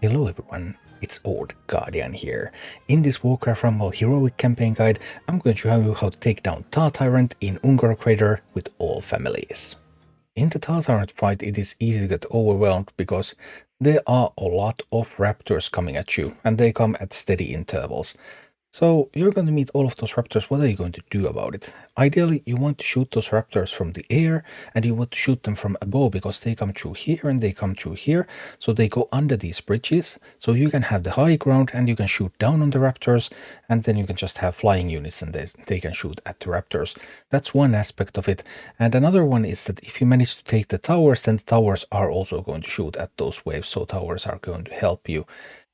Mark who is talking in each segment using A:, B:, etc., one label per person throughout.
A: Hello everyone, it's Old Guardian here. In this Warcraft Rumble HEROIC campaign guide, I'm going to show you how to take down Tar Tyrant in Ungor Crater with all families. In the Tar Tyrant fight, it is easy to get overwhelmed because there are a lot of raptors coming at you, and they come at steady intervals. So you're going to meet all of those raptors. What are you going to do about it? Ideally, you want to shoot those raptors from the air, and you want to shoot them from above because they come through here and they come through here. So they go under these bridges. So you can have the high ground and you can shoot down on the raptors, and then you can just have flying units and they can shoot at the raptors. That's one aspect of it. And another one is that if you manage to take the towers, then the towers are also going to shoot at those waves. So towers are going to help you.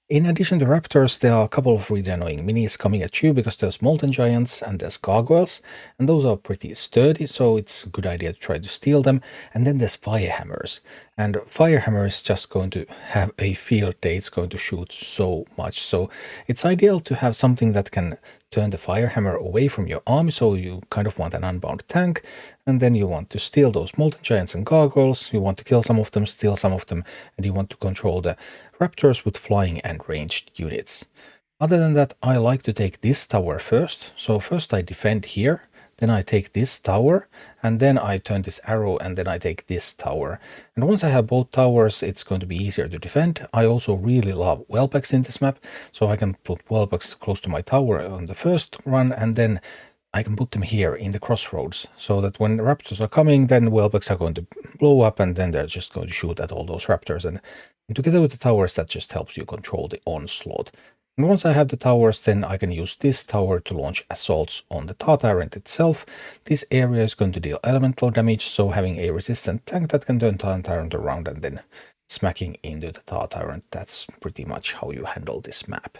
A: In addition to raptors, there are a couple of really annoying minis coming at you because there's molten giants and there's gargoyles, and those are pretty sturdy, so it's a good idea to try to steal them. And then there's firehammers, and firehammer is just going to have a field day. It's going to shoot so much, so it's ideal to have something that can turn the firehammer away from your army, so you kind of want an unbound tank, and then you want to steal those molten giants and gargoyles, you want to kill some of them, steal some of them, and you want to control the raptors with flying and ranged units. Other than that, I like to take this tower first. So first I defend here, then I take this tower, and then I turn this arrow, and then I take this tower. And once I have both towers, it's going to be easier to defend. I also really love whelpeks in this map, so I can put whelpeks close to my tower on the first run, and then I can put them here in the crossroads, so that when raptors are coming, then whelpeks are going to blow up, and then they're just going to shoot at all those raptors. And together with the towers, that just helps you control the onslaught. And once I have the towers, then I can use this tower to launch assaults on the Tar Tyrant itself. This area is going to deal elemental damage, so having a resistant tank that can turn Tar Tyrant around and then smacking into the Tar Tyrant, that's pretty much how you handle this map.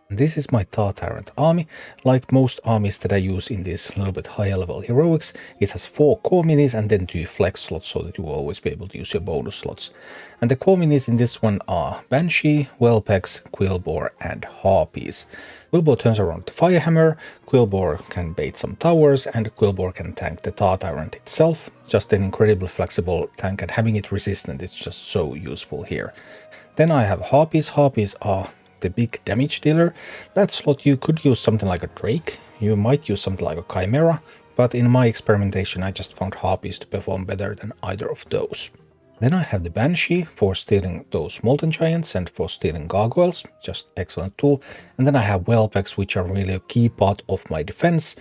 A: This is my Tar Tyrant army. Like most armies that I use in these little bit higher level heroics, it has 4 core minis and then 2 flex slots so that you will always be able to use your bonus slots. And the core minis in this one are Banshee, Whelpeks, Quillboar and Harpies. Quillboar turns around the Firehammer, Quillboar can bait some towers, and Quillboar can tank the Tar Tyrant itself. Just an incredibly flexible tank, and having it resistant is just so useful here. Then I have Harpies. Harpies are the big damage dealer. That slot you could use something like a Drake, you might use something like a Chimera, but in my experimentation I just found Harpies to perform better than either of those. Then I have the Banshee for stealing those molten giants and for stealing gargoyles, just excellent tool. And then I have whelpeks, which are really a key part of my defense,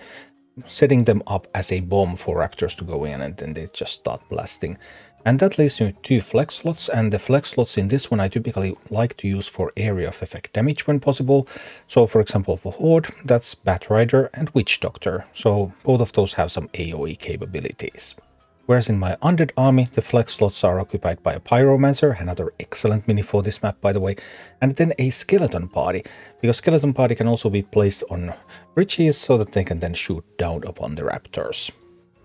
A: setting them up as a bomb for raptors to go in and then they just start blasting. And that leaves me with 2 flex slots, and the flex slots in this one I typically like to use for area of effect damage when possible. So for example for Horde, that's Batrider and Witch Doctor, so both of those have some AoE capabilities. Whereas in my Undead army, the flex slots are occupied by a Pyromancer, another excellent mini for this map by the way, and then a Skeleton Party, because Skeleton Party can also be placed on bridges so that they can then shoot down upon the raptors.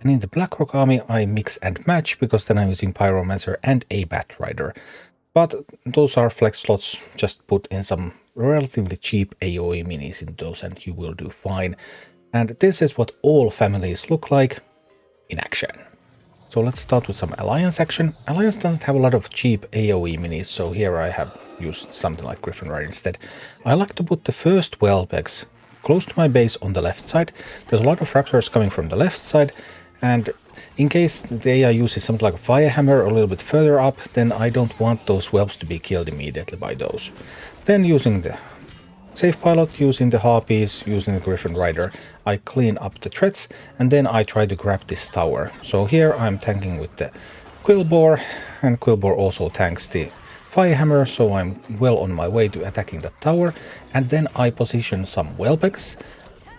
A: And in the Blackrock army, I mix and match, because then I'm using Pyromancer and a Batrider. But those are flex slots, just put in some relatively cheap AoE minis in those and you will do fine. And this is what all families look like in action. So let's start with some Alliance action. Alliance doesn't have a lot of cheap AoE minis, so here I have used something like Rivendare instead. I like to put the first whelpeks close to my base on the left side. There's a lot of raptors coming from the left side, and in case they are using something like a Firehammer a little bit further up, then I don't want those whelps to be killed immediately by those. Then using the Safe Pilot, using the Harpies, using the Griffin Rider, I clean up the threats, and then I try to grab this tower. So here I'm tanking with the Quillboar, and Quillboar also tanks the Firehammer, so I'm well on my way to attacking the tower. And then I position some whelpeks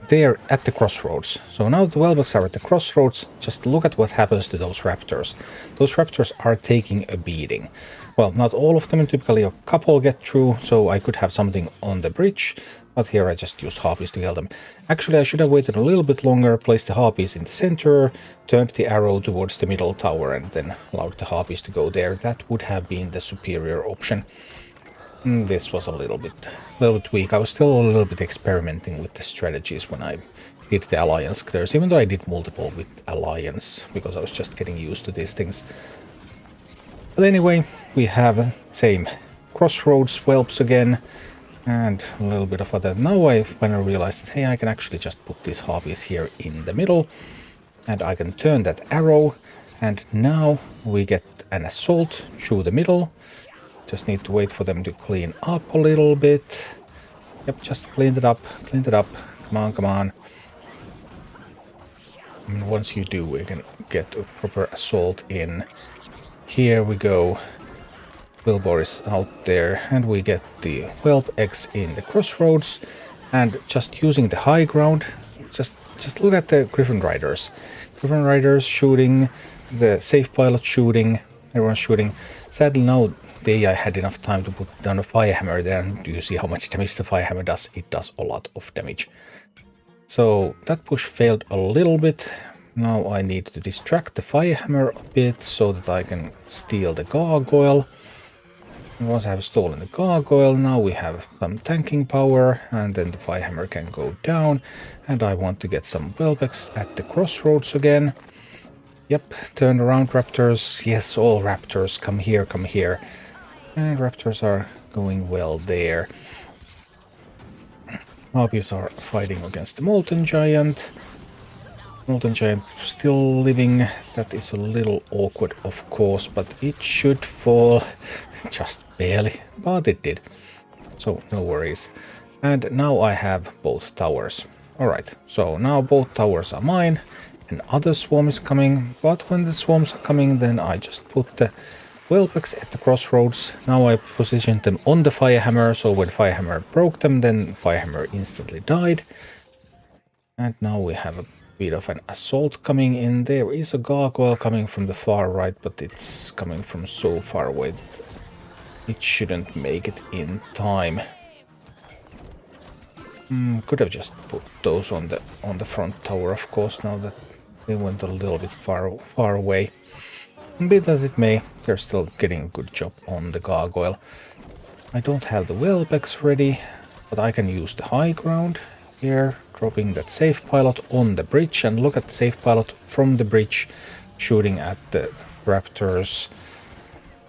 A: there at the crossroads. So now the whelpeks are at the crossroads, just look at what happens to those raptors. Those raptors are taking a beating. Well, not all of them, typically a couple get through, so I could have something on the bridge, but here I just used Harpies to kill them. Actually, I should have waited a little bit longer, placed the Harpies in the center, turned the arrow towards the middle tower, and then allowed the Harpies to go there. That would have been the superior option. This was a little bit weak. I was still a little bit experimenting with the strategies when I did the Alliance clears, even though I did multiple with Alliance, because I was just getting used to these things. But anyway, we have same crossroads whelps again. And a little bit of other. Now I finally realized that, hey, I can actually just put these harpies here in the middle. And I can turn that arrow. And now we get an assault through the middle. Just need to wait for them to clean up a little bit. Yep, just cleaned it up. Cleaned it up. Come on, come on. And once you do, we can get a proper assault in. Here we go. Wilbur is out there, and we get the whelp eggs in the crossroads. And just using the high ground, just look at the Griffin Riders. Griffin Riders shooting, the safe pilot shooting, everyone's shooting. Sadly now the AI had enough time to put down a firehammer there, and do you see how much damage the firehammer does? It does a lot of damage. So that push failed a little bit. Now I need to distract the firehammer a bit so that I can steal the gargoyle. And once I have stolen the gargoyle, now we have some tanking power, and then the firehammer can go down. And I want to get some whelpex at the crossroads again. Yep, turn around raptors. Yes, all raptors, come here, come here. And raptors are going well there. Harpies are fighting against the Molten Giant. Molten Giant still living. That is a little awkward, of course, but it should fall. Just barely, but it did. So, no worries. And now I have both towers. Alright, so now both towers are mine. Another swarm is coming, but when the swarms are coming, then I just put the whelpex at the crossroads. Now I positioned them on the firehammer, so when firehammer broke them, then firehammer instantly died. And now we have a bit of an assault coming in. There is a gargoyle coming from the far right, but it's coming from so far away that it shouldn't make it in time. Could have just put those on the front tower, of course, now that they went a little bit far away. Be it as it may, they're still getting a good job on the gargoyle. I don't have the whelpex ready, but I can use the high ground here, dropping that safe pilot on the bridge, and look at the safe pilot from the bridge, shooting at the raptors.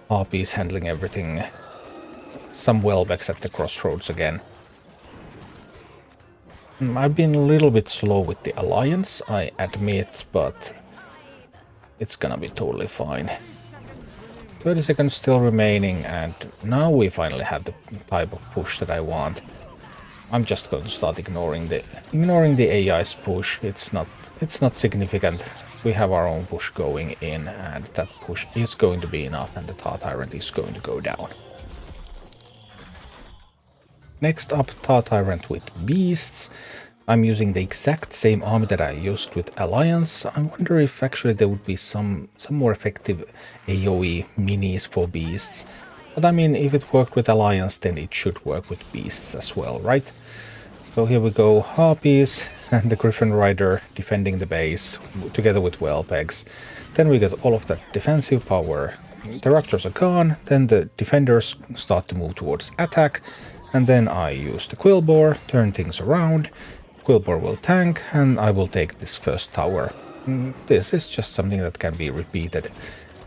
A: Harpies handling everything. Some whelpex at the crossroads again. I've been a little bit slow with the alliance, I admit, but it's gonna be totally fine. 30 seconds still remaining, and now we finally have the type of push that I want. I'm just going to start ignoring the AI's push. It's not significant. We have our own push going in, and that push is going to be enough, and the Tar Tyrant is going to go down. Next up, Tar Tyrant with beasts. I'm using the exact same army that I used with Alliance. I wonder if actually there would be some more effective AoE minis for beasts. But I mean, if it worked with Alliance, then it should work with beasts as well, right? So here we go, Harpies and the Griffin Rider defending the base together with whelpex. Then we get all of that defensive power. The raptors are gone, then the defenders start to move towards attack. And then I use the Quillbore, turn things around. Quillbore will tank, and I will take this first tower. This is just something that can be repeated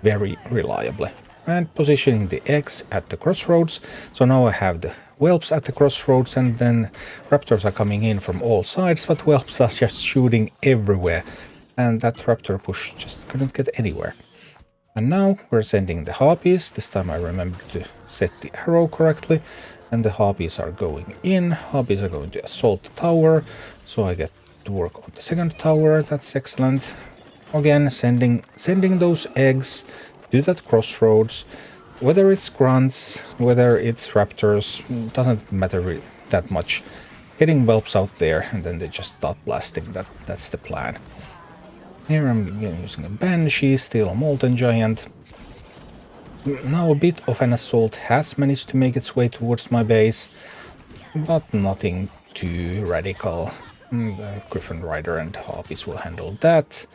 A: very reliably. And positioning the eggs at the crossroads. So now I have the whelps at the crossroads, and then raptors are coming in from all sides, but whelps are just shooting everywhere. And that raptor push just couldn't get anywhere. And now we're sending the harpies. This time I remembered to set the arrow correctly. And the harpies are going in. Harpies are going to assault the tower. So I get to work on the second tower. That's excellent. Again, sending those eggs to that crossroads. Whether it's grunts, whether it's raptors, doesn't matter that much. Getting whelps out there, and then they just start blasting. That's the plan. Here I'm using a Banshee, still a Molten Giant. Now a bit of an assault has managed to make its way towards my base, but nothing too radical. The Griffin Rider and Harpies will handle that.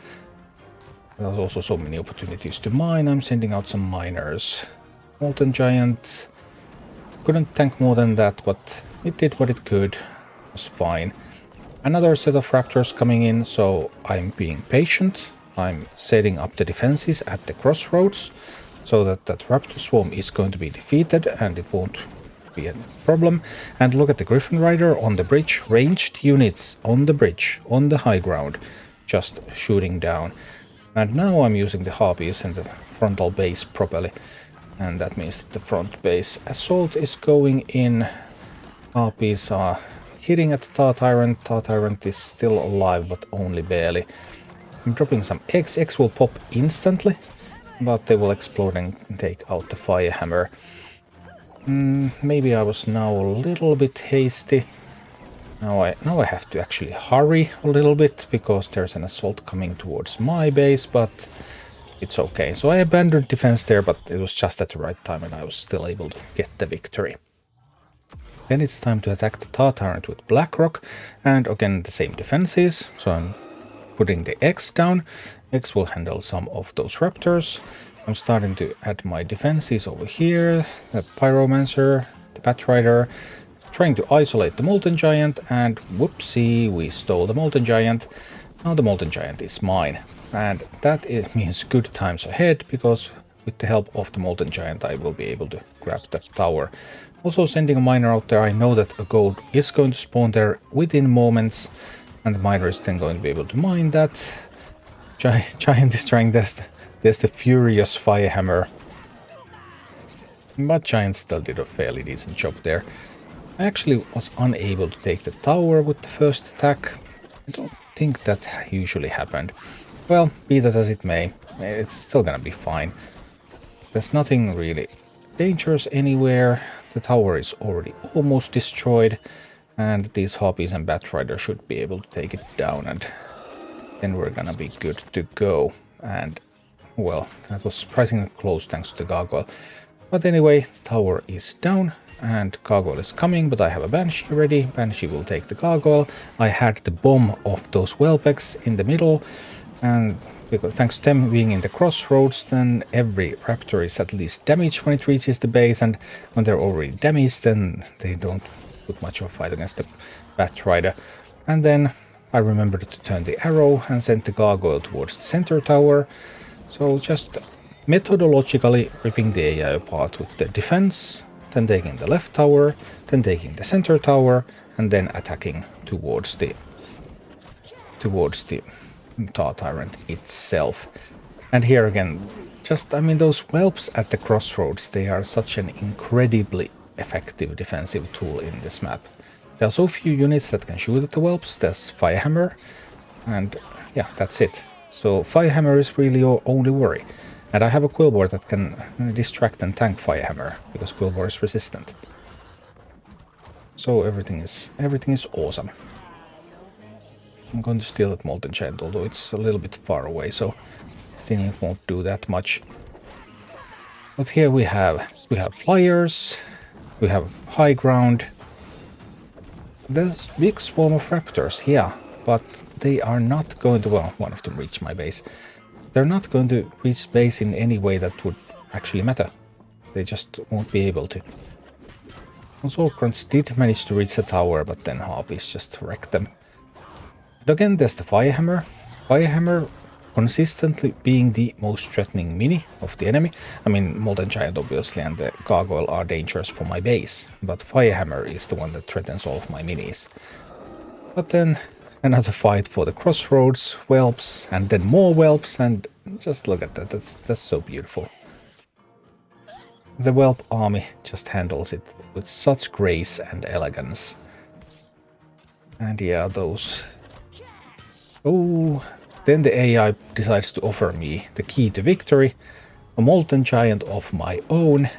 A: There's also so many opportunities to mine. I'm sending out some miners. Molten Giant couldn't tank more than that, but it did what it could. It was fine. Another set of raptors coming in, so I'm being patient. I'm setting up the defenses at the crossroads. so that that raptor swarm is going to be defeated and it won't be a problem. And look at the Griffin Rider on the bridge, ranged units on the bridge, on the high ground, just shooting down. And now I'm using the harpies and the frontal base properly, and that means that the front base assault is going in. Harpies are hitting at the Tar Tyrant. Tar Tyrant is still alive, but only barely. I'm dropping some eggs. Eggs will pop instantly, but they will explode and take out the fire hammer. Maybe I was now a little bit hasty. Now I have to actually hurry a little bit, because there's an assault coming towards my base, but it's okay. So I abandoned defense there, but it was just at the right time and I was still able to get the victory. Then it's time to attack the Tar Tyrant with Blackrock, and again the same defenses. So I'm putting the X down. X will handle some of those raptors. I'm starting to add my defenses over here. The Pyromancer, the Batrider, trying to isolate the Molten Giant, and whoopsie, we stole the Molten Giant. Now the Molten Giant is mine. And that means good times ahead, because with the help of the Molten Giant I will be able to grab that tower. Also sending a miner out there. I know that a gold is going to spawn there within moments, and the miner is then going to be able to mine that. Giant is trying this. There's the furious firehammer. But Giant still did a fairly decent job there. I actually was unable to take the tower with the first attack. I don't think that usually happened. Well, be that as it may, it's still gonna be fine. There's nothing really dangerous anywhere. The tower is already almost destroyed, and these Harpies and Batrider should be able to take it down, and then we're gonna be good to go. And, well, that was surprisingly close thanks to the Gargoyle. But anyway, the tower is down, and Gargoyle is coming, but I have a Banshee ready. Banshee will take the Gargoyle. I had the bomb of those Whelpeks in the middle, and because thanks to them being in the crossroads, then every raptor is at least damaged when it reaches the base, and when they're already damaged, then they don't put much of a fight against the Batrider. And then I remembered to turn the arrow and send the Gargoyle towards the center tower. So just methodologically ripping the AI apart with the defense, then taking the left tower, then taking the center tower, and then attacking towards the Tar Tyrant itself. And here again, just, I mean, those whelps at the crossroads, they are such an incredibly effective defensive tool in this map. There are so few units that can shoot at the whelps. There's Firehammer, and yeah, that's it. So Firehammer is really your only worry. And I have a Quillbore that can distract and tank Firehammer, because Quillbore is resistant. So everything is awesome. I'm going to steal that Molten Giant, although it's a little bit far away, so I think it won't do that much. But here we have flyers, we have high ground. There's a big swarm of raptors, yeah, but they are not going to, well, one of them reached my base. They're not going to reach base in any way that would actually matter. They just won't be able to. Also, Grunts did manage to reach the tower, but then Harpies just wrecked them. But again, there's the Firehammer. Firehammer consistently being the most threatening mini of the enemy. I mean, Molten Giant obviously and the Gargoyle are dangerous for my base, but Firehammer is the one that threatens all of my minis. But then another fight for the crossroads, whelps, and then more whelps, and just look at that, that's so beautiful. The whelp army just handles it with such grace and elegance. And yeah, those... Oh, then the AI decides to offer me the key to victory, a Molten Giant of my own,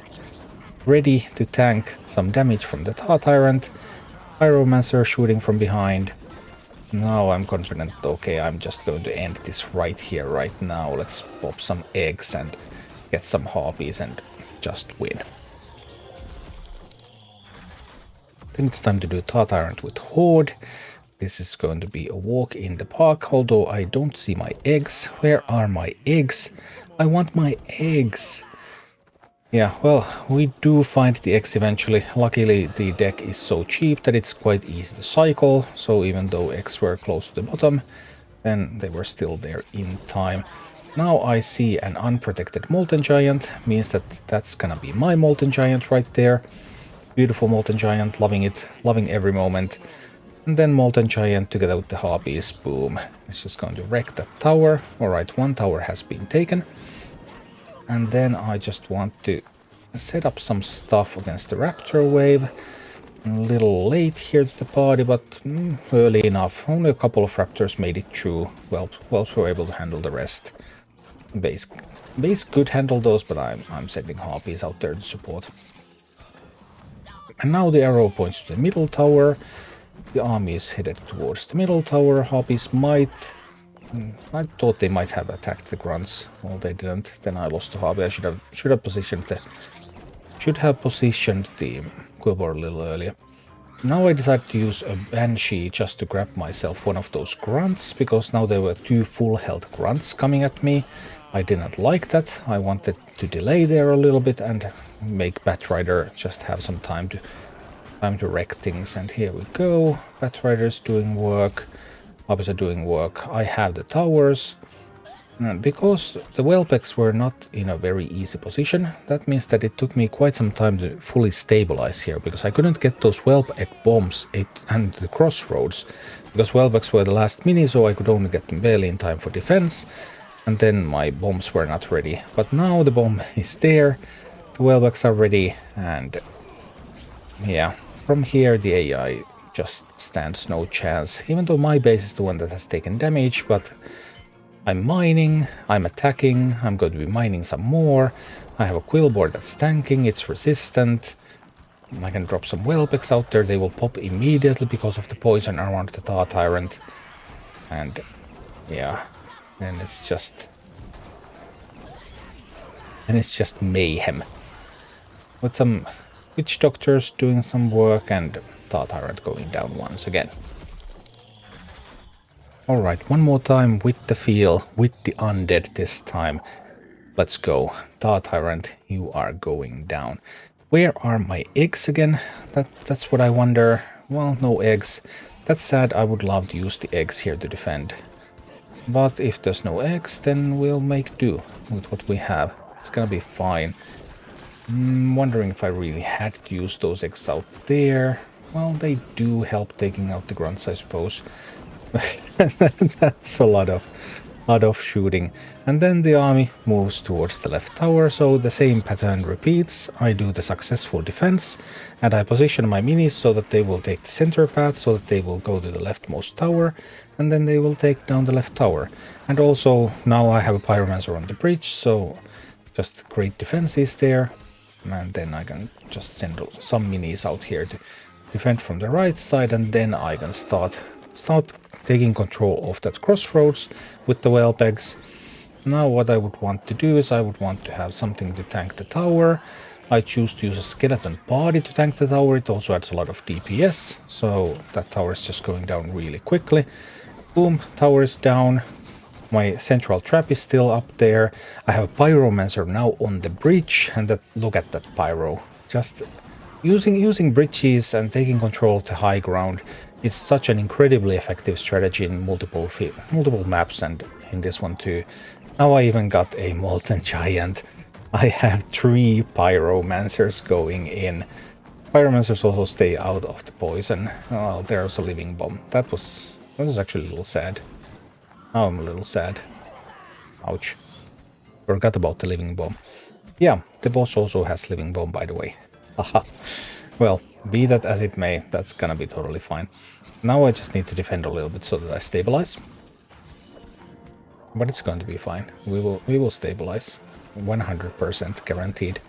A: ready to tank some damage from the Tar Tyrant, Pyromancer shooting from behind. Now I'm confident, okay, I'm just going to end this right here, right now. Let's pop some eggs and get some Harpies and just win. Then it's time to do Tar Tyrant with Horde. This is going to be a walk in the park, although I don't see my eggs. Where are my eggs? I want my eggs! Yeah, well, we do find the eggs eventually. Luckily, the deck is so cheap that it's quite easy to cycle, so even though eggs were close to the bottom, then they were still there in time. Now I see an unprotected Molten Giant, means that that's gonna be my Molten Giant right there. Beautiful Molten Giant, loving it, loving every moment. And then Molten Giant together with the Harpies, boom. It's just going to wreck that tower. Alright, one tower has been taken. And then I just want to set up some stuff against the Raptor wave. A little late here to the party, but early enough. Only a couple of Raptors made it through. Well, we're able to handle the rest. Base could handle those, but I'm sending Harpies out there to support. And now the arrow points to the middle tower. The army is headed towards the middle tower. Harpies might... I thought they might have attacked the grunts. Well, they didn't. Then I lost the Harpy. I should have positioned the Quillboard a little earlier. Now I decided to use a Banshee just to grab myself one of those grunts, because now there were 2 full health grunts coming at me. I didn't like that. I wanted to delay there a little bit and make Batrider just have some time to wreck things. And here we go. Batrider's doing work. Harpies are doing work. I have the towers. And because the Whelpecks were not in a very easy position, that means that it took me quite some time to fully stabilize here, because I couldn't get those Whelpeck bombs and the crossroads, because Whelpecks were the last mini, so I could only get them barely in time for defense, and then my bombs were not ready. But now the bomb is there, the Whelpecks are ready, and yeah, from here the AI just stands no chance, even though my base is the one that has taken damage, but I'm mining, I'm attacking, I'm going to be mining some more. I have a Quillboard that's tanking, it's resistant. I can drop some Whelpecks out there, they will pop immediately because of the poison around the Tar Tyrant. And yeah, and it's just mayhem. With some Witch Doctors doing some work and Tar Tyrant going down once again. Alright, one more time with the feel, with the undead this time. Let's go. Tar Tyrant, you are going down. Where are my eggs again? That's what I wonder. Well, no eggs. That's sad, I would love to use the eggs here to defend. But if there's no eggs, then we'll make do with what we have. It's gonna be fine. Wondering if I really had to use those eggs out there. Well, they do help taking out the grunts, I suppose. That's a lot of shooting. And then the army moves towards the left tower, so the same pattern repeats. I do the successful defense, and I position my minis so that they will take the center path, so that they will go to the leftmost tower, and then they will take down the left tower. And also, now I have a Pyromancer on the bridge, so just great defenses there. And then I can just send some minis out here to defend from the right side, and then I can start taking control of that crossroads with the Whelpecks. Now what I would want to do is I would want to have something to tank the tower. I choose to use a skeleton party to tank the tower. It also adds a lot of DPS, so that tower is just going down really quickly. Boom, tower is down. My central trap is still up there. I have a Pyromancer now on the bridge, and look at that Pyro. Just using bridges and taking control of the high ground is such an incredibly effective strategy in multiple maps, and in this one too. Now I even got a Molten Giant. I have 3 Pyromancers going in. Pyromancers also stay out of the poison. Oh, there's a Living Bomb. That was actually a little sad. Now I'm a little sad. Ouch. Forgot about the Living Bomb. Yeah, the boss also has Living Bomb, by the way. Haha. Well, be that as it may, that's gonna be totally fine. Now I just need to defend a little bit so that I stabilize. But it's going to be fine. We will stabilize. 100% guaranteed.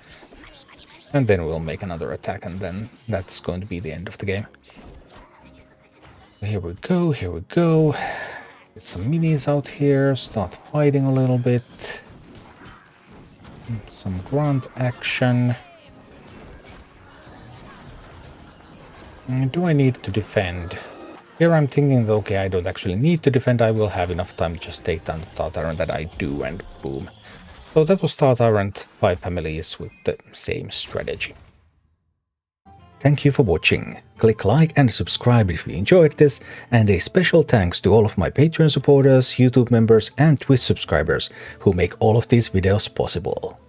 A: And then we'll make another attack, and then that's going to be the end of the game. Here we go, here we go. Get some minis out here, start fighting a little bit. Some grunt action. Do I need to defend? Here I'm thinking that, okay, I don't actually need to defend. I will have enough time to just take down the Tar Tyrant that I do, and boom. So that was Tar Tyrant 5 families with the same strategy. Thank you for watching. Click like and subscribe if you enjoyed this, and a special thanks to all of my Patreon supporters, YouTube members and Twitch subscribers who make all of these videos possible.